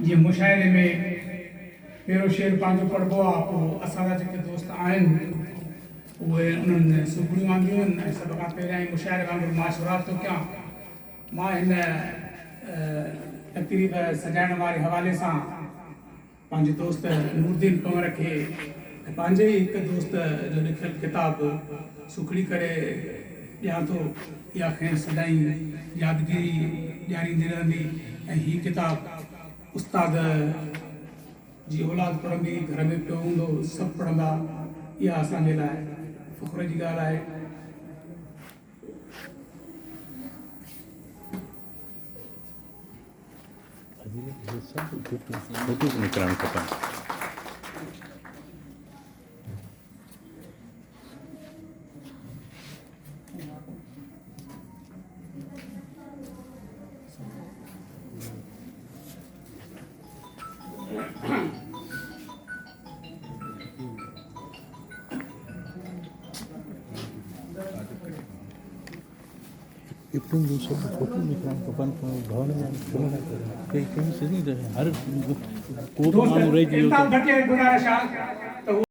जी मुशायरे में पहिरों शेर पंहिंजो पढ़बो आहे, पोइ असांजा जेके दोस्त आहिनि उहे उन्हनि सुखड़ियूं आंदियूं आहिनि ऐं सभ खां पहिरियां ई मुशाइरे वांगुरु मां शुरूआति थो कयां। मां हिन तक़रीब सजाइण वारे हवाले सां पंहिंजे दोस्त नूरदीन कंवर खे ऐं पंहिंजे ई हिकु दोस्त जो लिखियलु किताबु सुखड़ी करे ॾियां थो। इहा खैर सदाई यादगिरी ॾियारींदी रहंदी ऐं हीअ किताबु उस्ताद जी औलाद पढ़ंदी, घर में पियो हूंदो, सभु पढ़ंदा। इहा असांजे लाइ फ़ख़्र जी ॻाल्हि आहे। फोटो निकिरणु खपनि। इप्रिन जो सब फोटो निकिरणु खपनि भवन में छो न करे कहीं से नहीं रहे हर को बि माण्हू रहिजी वियो गुज़ारिश आहे त